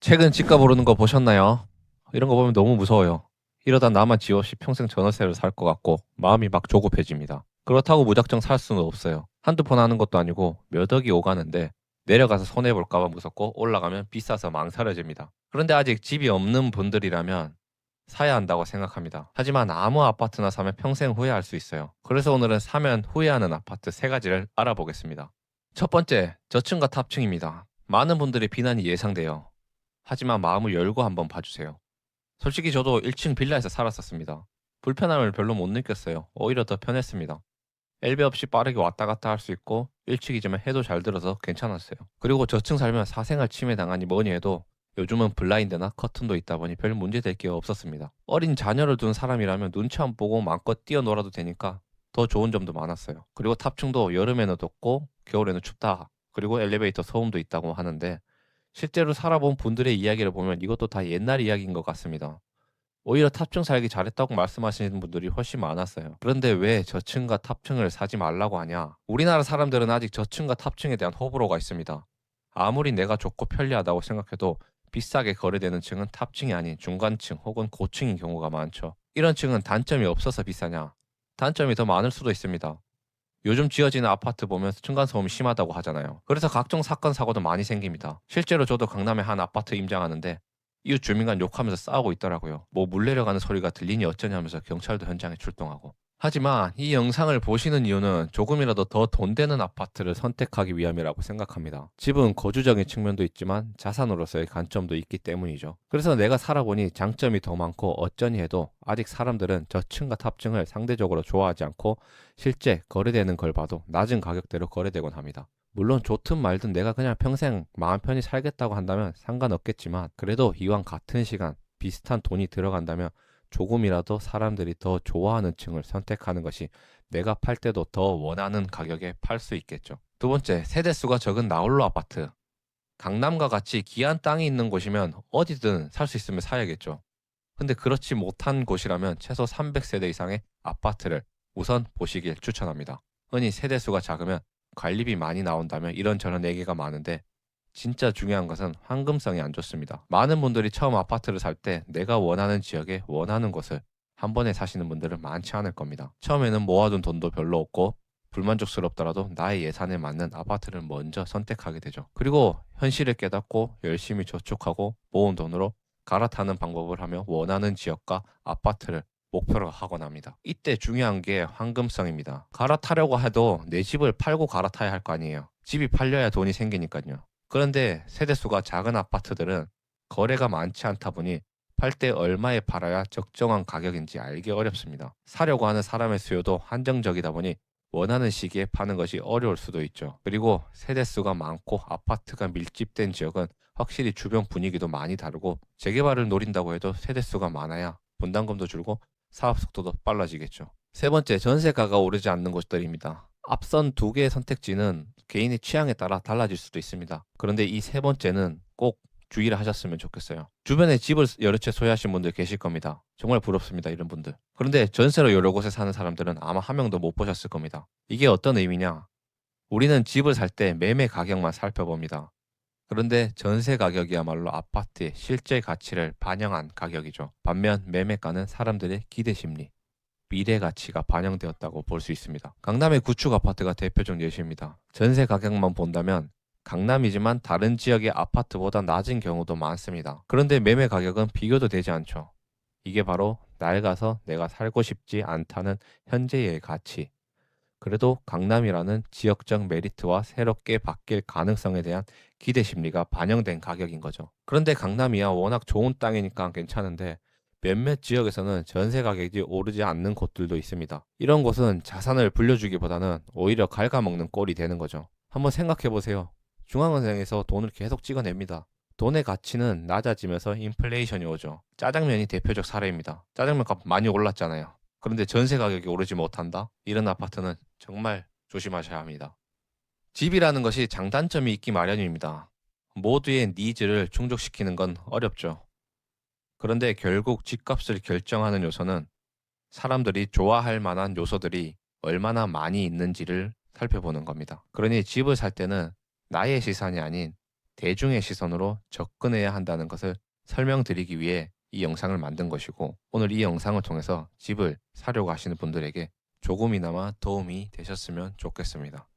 최근 집값 오르는 거 보셨나요? 이런 거 보면 너무 무서워요. 이러다 나만 집 없이 평생 전월세를 살 것 같고 마음이 막 조급해집니다. 그렇다고 무작정 살 수는 없어요. 한두 번 하는 것도 아니고 몇 억이 오가는데 내려가서 손해볼까 봐 무섭고 올라가면 비싸서 망설여집니다. 그런데 아직 집이 없는 분들이라면 사야 한다고 생각합니다. 하지만 아무 아파트나 사면 평생 후회할 수 있어요. 그래서 오늘은 사면 후회하는 아파트 세 가지를 알아보겠습니다. 첫 번째, 저층과 탑층입니다. 많은 분들의 비난이 예상돼요. 하지만 마음을 열고 한번 봐주세요. 솔직히 저도 1층 빌라에서 살았었습니다. 불편함을 별로 못 느꼈어요. 오히려 더 편했습니다. 엘베 없이 빠르게 왔다 갔다 할 수 있고 1층이지만 해도 잘 들어서 괜찮았어요. 그리고 저층 살면 사생활 침해 당하니 뭐니 해도 요즘은 블라인드나 커튼도 있다 보니 별 문제 될 게 없었습니다. 어린 자녀를 둔 사람이라면 눈치 안 보고 마음껏 뛰어놀아도 되니까 더 좋은 점도 많았어요. 그리고 탑층도 여름에는 덥고 겨울에는 춥다. 그리고 엘리베이터 소음도 있다고 하는데 실제로 살아본 분들의 이야기를 보면 이것도 다 옛날 이야기인 것 같습니다. 오히려 탑층 살기 잘했다고 말씀하시는 분들이 훨씬 많았어요. 그런데 왜 저층과 탑층을 사지 말라고 하냐? 우리나라 사람들은 아직 저층과 탑층에 대한 호불호가 있습니다. 아무리 내가 좋고 편리하다고 생각해도 비싸게 거래되는 층은 탑층이 아닌 중간층 혹은 고층인 경우가 많죠. 이런 층은 단점이 없어서 비싸냐? 단점이 더 많을 수도 있습니다. 요즘 지어지는 아파트 보면 층간소음이 심하다고 하잖아요. 그래서 각종 사건 사고도 많이 생깁니다. 실제로 저도 강남의 한 아파트 임장하는데 이웃 주민간 욕하면서 싸우고 있더라고요. 뭐 물 내려가는 소리가 들리니 어쩌냐면서 경찰도 현장에 출동하고. 하지만 이 영상을 보시는 이유는 조금이라도 더 돈 되는 아파트를 선택하기 위함이라고 생각합니다. 집은 거주적인 측면도 있지만 자산으로서의 관점도 있기 때문이죠. 그래서 내가 살아보니 장점이 더 많고 어쩌니 해도 아직 사람들은 저층과 탑층을 상대적으로 좋아하지 않고 실제 거래되는 걸 봐도 낮은 가격대로 거래되곤 합니다. 물론 좋든 말든 내가 그냥 평생 마음 편히 살겠다고 한다면 상관없겠지만 그래도 이왕 같은 시간 비슷한 돈이 들어간다면 조금이라도 사람들이 더 좋아하는 층을 선택하는 것이 내가 팔 때도 더 원하는 가격에 팔 수 있겠죠. 두 번째, 세대수가 적은 나홀로 아파트. 강남과 같이 귀한 땅이 있는 곳이면 어디든 살 수 있으면 사야겠죠. 근데 그렇지 못한 곳이라면 최소 300세대 이상의 아파트를 우선 보시길 추천합니다. 흔히 세대수가 작으면 관리비 많이 나온다면 이런저런 얘기가 많은데 진짜 중요한 것은 황금성이 안 좋습니다. 많은 분들이 처음 아파트를 살 때 내가 원하는 지역에 원하는 곳을 한 번에 사시는 분들은 많지 않을 겁니다. 처음에는 모아둔 돈도 별로 없고 불만족스럽더라도 나의 예산에 맞는 아파트를 먼저 선택하게 되죠. 그리고 현실을 깨닫고 열심히 저축하고 모은 돈으로 갈아타는 방법을 하며 원하는 지역과 아파트를 목표로 하곤 합니다. 이때 중요한 게 황금성입니다. 갈아타려고 해도 내 집을 팔고 갈아타야 할 거 아니에요. 집이 팔려야 돈이 생기니까요. 그런데 세대수가 작은 아파트들은 거래가 많지 않다 보니 팔 때 얼마에 팔아야 적정한 가격인지 알기 어렵습니다. 사려고 하는 사람의 수요도 한정적이다 보니 원하는 시기에 파는 것이 어려울 수도 있죠. 그리고 세대수가 많고 아파트가 밀집된 지역은 확실히 주변 분위기도 많이 다르고 재개발을 노린다고 해도 세대수가 많아야 분담금도 줄고 사업 속도도 빨라지겠죠. 세 번째, 전세가가 오르지 않는 곳들입니다. 앞선 두 개의 선택지는 개인의 취향에 따라 달라질 수도 있습니다. 그런데 이 세 번째는 꼭 주의를 하셨으면 좋겠어요. 주변에 집을 여러 채 소유하신 분들 계실 겁니다. 정말 부럽습니다, 이런 분들. 그런데 전세로 여러 곳에 사는 사람들은 아마 한 명도 못 보셨을 겁니다. 이게 어떤 의미냐? 우리는 집을 살 때 매매 가격만 살펴봅니다. 그런데 전세 가격이야말로 아파트의 실제 가치를 반영한 가격이죠. 반면 매매가는 사람들의 기대 심리, 미래 가치가 반영되었다고 볼 수 있습니다. 강남의 구축 아파트가 대표적 예시입니다. 전세 가격만 본다면 강남이지만 다른 지역의 아파트보다 낮은 경우도 많습니다. 그런데 매매 가격은 비교도 되지 않죠. 이게 바로 낡아서 내가 살고 싶지 않다는 현재의 가치. 그래도 강남이라는 지역적 메리트와 새롭게 바뀔 가능성에 대한 기대 심리가 반영된 가격인 거죠. 그런데 강남이야 워낙 좋은 땅이니까 괜찮은데 몇몇 지역에서는 전세 가격이 오르지 않는 곳들도 있습니다. 이런 곳은 자산을 불려주기보다는 오히려 갉아먹는 꼴이 되는 거죠. 한번 생각해 보세요. 중앙은행에서 돈을 계속 찍어냅니다. 돈의 가치는 낮아지면서 인플레이션이 오죠. 짜장면이 대표적 사례입니다. 짜장면 값 많이 올랐잖아요. 그런데 전세 가격이 오르지 못한다? 이런 아파트는 정말 조심하셔야 합니다. 집이라는 것이 장단점이 있기 마련입니다. 모두의 니즈를 충족시키는 건 어렵죠. 그런데 결국 집값을 결정하는 요소는 사람들이 좋아할 만한 요소들이 얼마나 많이 있는지를 살펴보는 겁니다. 그러니 집을 살 때는 나의 시선이 아닌 대중의 시선으로 접근해야 한다는 것을 설명드리기 위해 이 영상을 만든 것이고, 오늘 이 영상을 통해서 집을 사려고 하시는 분들에게 조금이나마 도움이 되셨으면 좋겠습니다.